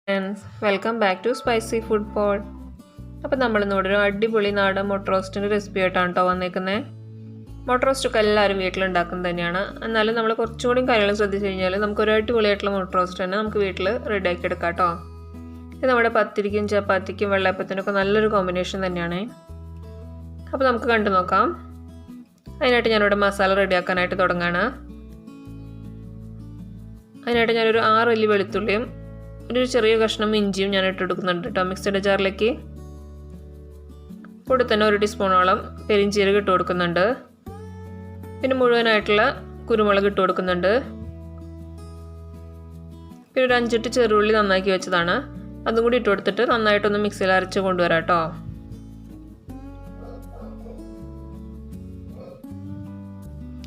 Friends welcome back to spicy food pod. അപ്പോൾ നമ്മളിന്നോടെ ഒരു അടിപൊളി നാടൻ മുട്ട റോസ്റ്റിൻ്റെ റെസിപ്പി ആയിട്ടാണ് കേട്ടോ വന്നേക്കുന്നത്. മുട്ട റോസ്റ്റൊക്കെ എല്ലാവരും വീട്ടിലുണ്ടാക്കുന്നത് തന്നെയാണ്. എന്നാലും നമ്മൾ കുറച്ചും കൂടി കാര്യങ്ങൾ ശ്രദ്ധിച്ചു കഴിഞ്ഞാൽ നമുക്കൊരു അടിപൊളിയായിട്ടുള്ള മുട്ട റോസ്റ്റ് തന്നെ നമുക്ക് വീട്ടിൽ റെഡിയാക്കി എടുക്കാം കേട്ടോ. ഇത് നമ്മുടെ പത്തിരിക്കും ചപ്പാത്തിക്കും വെള്ളയപ്പത്തിനൊക്കെ നല്ലൊരു കോമ്പിനേഷൻ തന്നെയാണ്. അപ്പോൾ നമുക്ക് കണ്ടു നോക്കാം. അതിനായിട്ട് ഞാനിവിടെ മസാല റെഡിയാക്കാനായിട്ട് തുടങ്ങുകയാണ്. അതിനായിട്ട് ഞാനൊരു 6 അല്ലി വെളുത്തുള്ളിയും ഒരു ചെറിയ കഷ്ണം ഇഞ്ചിയും ഞാൻ ഇട്ടെടുക്കുന്നുണ്ട് കേട്ടോ മിക്സിയുടെ ജാറിലേക്ക്. കൂടെ തന്നെ 1 ടീസ്പൂണോളം പെരിഞ്ചീരകം ഇട്ട് കൊടുക്കുന്നുണ്ട്. പിന്നെ മുഴുവനായിട്ടുള്ള കുരുമുളക് ഇട്ട് കൊടുക്കുന്നുണ്ട്. പിന്നെ ഒരു 5-8 ചെറുള്ളി നന്നാക്കി വെച്ചതാണ്, അതും കൂടി ഇട്ട് കൊടുത്തിട്ട് നന്നായിട്ടൊന്ന് മിക്സിയിൽ അരച്ച് കൊണ്ടുവരാം കേട്ടോ.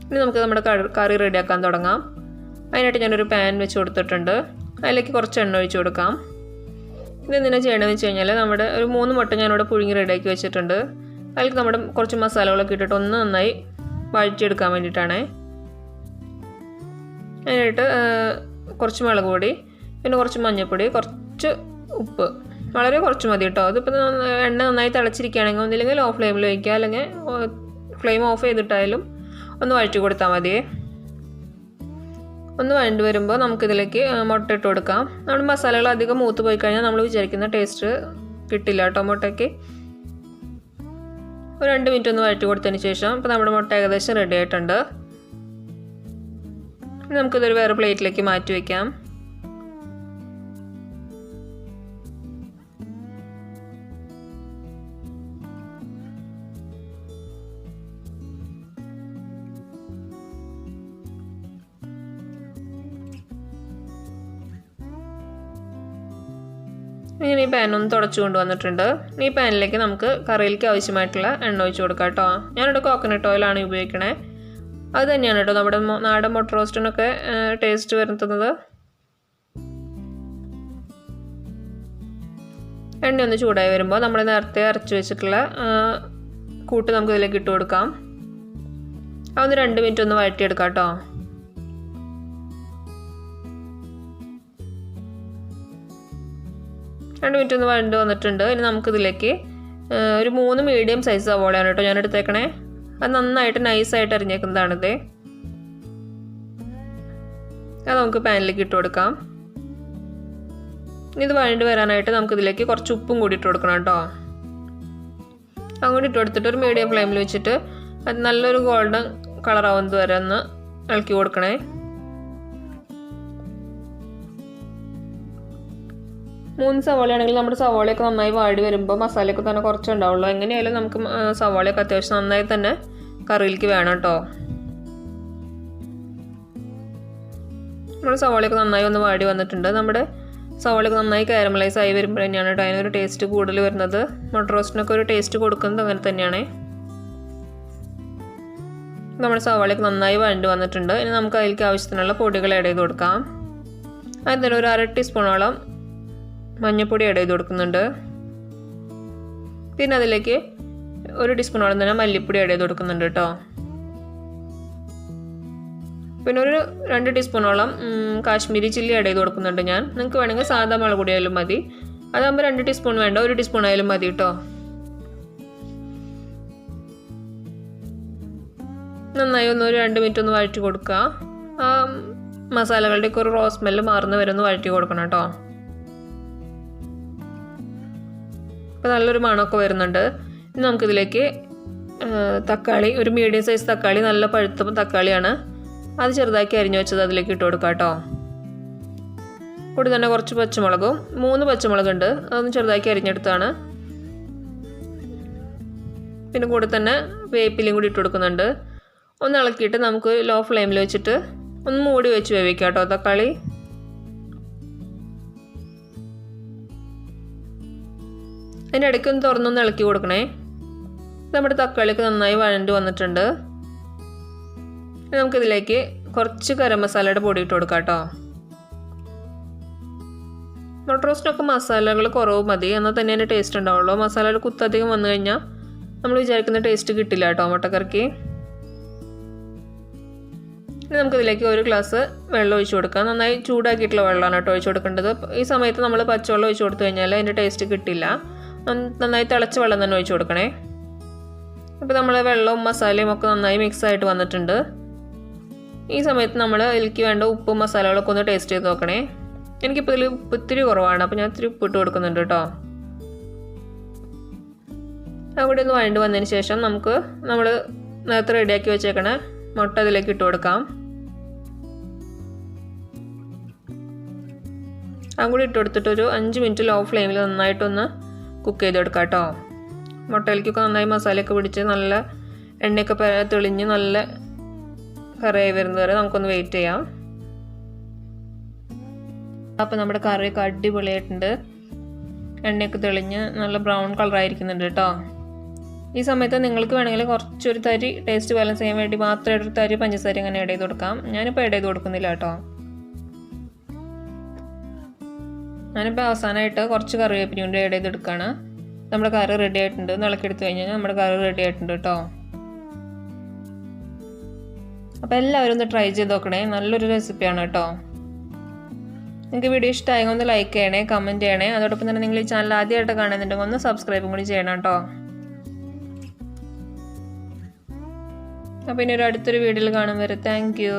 ഇനി നമുക്ക് നമ്മുടെ കറി റെഡിയാക്കാൻ തുടങ്ങാം. അതിനായിട്ട് ഞാനൊരു പാൻ വെച്ച് കൊടുത്തിട്ടുണ്ട്. അതിലേക്ക് കുറച്ച് എണ്ണ ഒഴിച്ച് കൊടുക്കാം. ഇതെന്തിനാണ് ചെയ്യണമെന്ന് വെച്ച് കഴിഞ്ഞാൽ നമ്മുടെ ഒരു 3 മുട്ട ഞാനിവിടെ പുഴുങ്ങി റെഡിയാക്കി വെച്ചിട്ടുണ്ട്. അതിലേക്ക് നമ്മുടെ കുറച്ച് മസാലകളൊക്കെ ഇട്ടിട്ട് ഒന്ന് നന്നായി വഴറ്റിയെടുക്കാൻ വേണ്ടിയിട്ടാണ്. അതിനായിട്ട് കുറച്ച് മുളക് പൊടി, പിന്നെ കുറച്ച് മഞ്ഞൾപ്പൊടി, കുറച്ച് ഉപ്പ്, വളരെ കുറച്ച് മതി കേട്ടോ. അതിപ്പോൾ എണ്ണ നന്നായി തിളച്ചിരിക്കുകയാണെങ്കിൽ ഒന്നില്ലെങ്കിൽ ലോ ഫ്ലെയിമിൽ വയ്ക്കുക, അല്ലെങ്കിൽ ഫ്ലെയിം ഓഫ് ചെയ്തിട്ടായാലും ഒന്ന് വഴറ്റി കൊടുത്താൽ മതിയേ. ഒന്ന് വഴണ്ടി വരുമ്പോൾ നമുക്കിതിലേക്ക് മുട്ട ഇട്ട് കൊടുക്കാം. നമ്മുടെ മസാലകൾ അധികം മൂത്ത് പോയി കഴിഞ്ഞാൽ നമ്മൾ വിചാരിക്കുന്ന ടേസ്റ്റ് കിട്ടില്ല കേട്ടോ മുട്ടയ്ക്ക്. ഒരു 2 മിനിറ്റ് ഒന്ന് വഴറ്റി കൊടുത്തതിന് ശേഷം ഇപ്പോൾ നമ്മുടെ മുട്ട ഏകദേശം റെഡി ആയിട്ടുണ്ട്. നമുക്കിതൊരു വേറെ പ്ലേറ്റിലേക്ക് മാറ്റി വയ്ക്കാം. ഇങ്ങനെ ഈ പാനൊന്ന് തുടച്ചു കൊണ്ടുവന്നിട്ടുണ്ട്. ഈ പാനിലേക്ക് നമുക്ക് കറിയിലേക്ക് ആവശ്യമായിട്ടുള്ള എണ്ണ ഒഴിച്ച് കൊടുക്കാം കേട്ടോ. ഞാനിവിടെ കോക്കനട്ട് ഓയിലാണ് ഉപയോഗിക്കണേ. അത് തന്നെയാണ് കേട്ടോ നമ്മുടെ നാടൻ മുട്ട റോസ്റ്റിനൊക്കെ ടേസ്റ്റ് വരുത്തുന്നത്. എണ്ണ ഒന്ന് ചൂടായി വരുമ്പോൾ നമ്മൾ നേരത്തെ അരച്ച് വെച്ചിട്ടുള്ള കൂട്ട് നമുക്ക് ഇതിലേക്ക് ഇട്ട് കൊടുക്കാം. അതൊന്ന് 2 മിനിറ്റ് ഒന്ന് വഴറ്റിയെടുക്കാം കേട്ടോ. 2 മിനിറ്റ് ഒന്ന് വഴണ്ട് വന്നിട്ടുണ്ട്. ഇനി നമുക്കിതിലേക്ക് ഒരു 3 മീഡിയം സൈസ് സവോളയാണ് കേട്ടോ ഞാൻ എടുത്തേക്കണേ. അത് നന്നായിട്ട് നൈസായിട്ട് അരിഞ്ഞേക്കുന്നതാണിത്. അത് നമുക്ക് പാനിലേക്ക് ഇട്ട് കൊടുക്കാം. ഇത് വഴണ്ട് വരാനായിട്ട് നമുക്കിതിലേക്ക് കുറച്ച് ഉപ്പും കൂടി ഇട്ട് കൊടുക്കണം കേട്ടോ. അങ്ങോട്ട് ഇട്ട് കൊടുത്തിട്ട് ഒരു മീഡിയം ഫ്ലെയിമിൽ വെച്ചിട്ട് അത് നല്ലൊരു ഗോൾഡൻ കളറാവുന്നത് വരെ ഒന്ന് ഇളക്കി കൊടുക്കണേ. 3 സവാളയാണെങ്കിൽ നമ്മുടെ സവാളയൊക്കെ നന്നായി വാടി വരുമ്പോൾ മസാലയൊക്കെ തന്നെ കുറച്ച് ഉണ്ടാവുള്ളൂ. എങ്ങനെയായാലും നമുക്ക് സവാളയൊക്കെ അത്യാവശ്യം നന്നായി തന്നെ കറിയിലേക്ക് വേണം കേട്ടോ. നമ്മുടെ സവാളയൊക്കെ നന്നായി ഒന്ന് വാടി വന്നിട്ടുണ്ട്. നമ്മുടെ സവാളയൊക്കെ നന്നായി കാരമലൈസ് ആയി വരുമ്പോൾ തന്നെയാണ് കേട്ടോ അതിനൊരു ടേസ്റ്റ് കൂടുതൽ വരുന്നത്. മുട്ട റോസ്റ്റിനൊക്കെ ഒരു ടേസ്റ്റ് കൊടുക്കുന്നത് അങ്ങനെ തന്നെയാണ്. നമ്മുടെ സവാളയൊക്കെ നന്നായി വഴണ്ട് വന്നിട്ടുണ്ട്. ഇനി നമുക്ക് അതിലേക്ക് ആവശ്യത്തിനുള്ള പൊടികൾ ആഡ് ചെയ്ത് കൊടുക്കാം. അതിന് ഒരു 1/2 ടീസ്പൂണോളം മഞ്ഞൾപ്പൊടി ആഡ് ചെയ്ത് കൊടുക്കുന്നുണ്ട്. പിന്നെ അതിലേക്ക് 1 ടീസ്പൂണോളം തന്നെ മല്ലിപ്പൊടി ആഡ് ചെയ്ത് കൊടുക്കുന്നുണ്ട് കേട്ടോ. പിന്നെ ഒരു 2 ടീസ്പൂണോളം കാശ്മീരി ചില്ലി ആഡ് ചെയ്ത് കൊടുക്കുന്നുണ്ട് ഞാൻ. നിങ്ങൾക്ക് വേണമെങ്കിൽ സാധാ മുളക് പൊടി ആയാലും മതി. അതാകുമ്പോൾ 2 ടീസ്പൂൺ വേണ്ട, 1 ടീസ്പൂൺ ആയാലും മതി കേട്ടോ. നന്നായി ഒന്ന് ഒരു 2 മിനിറ്റ് ഒന്ന് വഴറ്റി കൊടുക്കുക. ആ മസാലകളുടെയൊക്കെ ഒരു റോ സ്മെല്ല് മാറുന്ന വരെ ഒന്ന് വഴറ്റി കൊടുക്കണം കേട്ടോ. അപ്പോൾ നല്ലൊരു മണമൊക്കെ വരുന്നുണ്ട്. ഇനി നമുക്കിതിലേക്ക് തക്കാളി, ഒരു മീഡിയം സൈസ് തക്കാളി, നല്ല പഴുത്ത തക്കാളിയാണ്, അത് ചെറുതാക്കി അരിഞ്ഞു വെച്ചത് അതിലേക്ക് ഇട്ട് കൊടുക്കാം കേട്ടോ. കൂടി തന്നെ കുറച്ച് പച്ചമുളകും, 3 പച്ചമുളകുണ്ട്, അതൊന്ന് ചെറുതാക്കി അരിഞ്ഞെടുത്താണ്. പിന്നെ കൂടെ തന്നെ വേപ്പിലയും കൂടി ഇട്ട് കൊടുക്കുന്നുണ്ട്. ഒന്ന് ഇളക്കിയിട്ട് നമുക്ക് ലോ ഫ്ലെയിമിൽ വെച്ചിട്ട് ഒന്ന് മൂടി വെച്ച് വേവിക്കാം കേട്ടോ തക്കാളി. അതിൻ്റെ ഇടയ്ക്ക് ഒന്ന് തുറന്നൊന്ന് ഇളക്കി കൊടുക്കണേ. നമ്മുടെ തക്കാളിയൊക്കെ നന്നായി വഴണ്ട് വന്നിട്ടുണ്ട്. നമുക്കിതിലേക്ക് കുറച്ച് ഗരം മസാലയുടെ പൊടി ഇട്ട് കൊടുക്കാം കേട്ടോ. മുട്ട റോസ്റ്റിനൊക്കെ മസാലകൾ കുറവ് മതി, എന്നാൽ തന്നെ അതിൻ്റെ ടേസ്റ്റ് ഉണ്ടാവുള്ളൂ. മസാലയുടെ കുത്തധികം വന്നു കഴിഞ്ഞാൽ നമ്മൾ വിചാരിക്കുന്ന ടേസ്റ്റ് കിട്ടില്ല കേട്ടോ മുട്ടക്കറിക്ക്. ഇനി നമുക്കിതിലേക്ക് ഒരു ഗ്ലാസ് വെള്ളം ഒഴിച്ച് കൊടുക്കാം. നന്നായി ചൂടാക്കിയിട്ടുള്ള വെള്ളമാണ് കേട്ടോ ഒഴിച്ച് കൊടുക്കേണ്ടത്. ഈ സമയത്ത് നമ്മൾ പച്ചവെള്ളം ഒഴിച്ച് കൊടുത്തു കഴിഞ്ഞാൽ അതിൻ്റെ ടേസ്റ്റ് കിട്ടില്ല. നന്നായി തിളച്ച വെള്ളം തന്നെ ഒഴിച്ച് കൊടുക്കണേ. ഇപ്പോൾ നമ്മൾ വെള്ളവും മസാലയും ഒക്കെ നന്നായി മിക്സായിട്ട് വന്നിട്ടുണ്ട്. ഈ സമയത്ത് നമ്മൾ ഇതിലേക്ക് വേണ്ട ഉപ്പും മസാലകളൊക്കെ ഒന്ന് ടേസ്റ്റ് ചെയ്ത് നോക്കണേ. എനിക്കിപ്പോൾ ഇതിൽ ഉപ്പ് ഇത്തിരി കുറവാണ്, അപ്പോൾ ഞാൻ ഇത്തിരി ഉപ്പിട്ട് കൊടുക്കുന്നുണ്ട് കേട്ടോ. അവിടെ ഒന്ന് വഴണ്ട് വന്നതിന് ശേഷം നമുക്ക് നമ്മൾ നേരത്തെ റെഡിയാക്കി വെച്ചേക്കണ മുട്ട ഇതിലേക്ക് ഇട്ട് കൊടുക്കാം. കൂടി ഇട്ട് കൊടുത്തിട്ട് ഒരു 5 മിനിറ്റ് ലോ ഫ്ലെയിമിൽ നന്നായിട്ടൊന്ന് കുക്ക് ചെയ്തെടുക്കാം കേട്ടോ. മുട്ടയിലേക്കൊക്കെ നന്നായി മസാലയൊക്കെ പിടിച്ച് നല്ല എണ്ണയൊക്കെ തെളിഞ്ഞ് നല്ല കറിയായി വരുന്നത് വരെ നമുക്കൊന്ന് വെയിറ്റ് ചെയ്യാം. അപ്പോൾ നമ്മുടെ കറിയൊക്കെ അടിപൊളിയായിട്ടുണ്ട്. എണ്ണയൊക്കെ തെളിഞ്ഞ് നല്ല ബ്രൗൺ കളറായിരിക്കുന്നുണ്ട് കേട്ടോ. ഈ സമയത്ത് നിങ്ങൾക്ക് വേണമെങ്കിൽ കുറച്ചൊരു തരി ടേസ്റ്റ് ബാലൻസ് ചെയ്യാൻ വേണ്ടി മാത്രമായിട്ടൊരു തരി പഞ്ചസാര അങ്ങനെ ആഡ് ചെയ്ത് കൊടുക്കാം. ഞാനിപ്പോൾ ആഡ് ചെയ്ത് കൊടുക്കുന്നില്ല കേട്ടോ. ഞാനിപ്പോൾ അവസാനമായിട്ട് കുറച്ച് കറിവേപ്പില കൊണ്ട് ആഡ് ചെയ്തെടുക്കുകയാണ്. നമ്മുടെ കറി റെഡി ആയിട്ടുണ്ട്. ഇളക്കിയെടുത്ത് കഴിഞ്ഞാൽ നമ്മുടെ കറി റെഡി ആയിട്ടുണ്ട് കേട്ടോ. അപ്പോൾ എല്ലാവരും ഒന്ന് ട്രൈ ചെയ്ത് നോക്കണേ. നല്ലൊരു റെസിപ്പിയാണ് കേട്ടോ. നിങ്ങൾക്ക് വീഡിയോ ഇഷ്ടമായെങ്കിൽ ഒന്ന് ലൈക്ക് ചെയ്യണേ, കമൻറ്റ് ചെയ്യണേ. അതോടൊപ്പം തന്നെ നിങ്ങൾ ഈ ചാനൽ ആദ്യമായിട്ട് കാണുന്നുണ്ടെങ്കിൽ ഒന്ന് സബ്സ്ക്രൈബും കൂടി ചെയ്യണം കേട്ടോ. അപ്പോൾ ഇനി ഒരു അടുത്തൊരു വീഡിയോയിൽ കാണും വരെ താങ്ക് യു.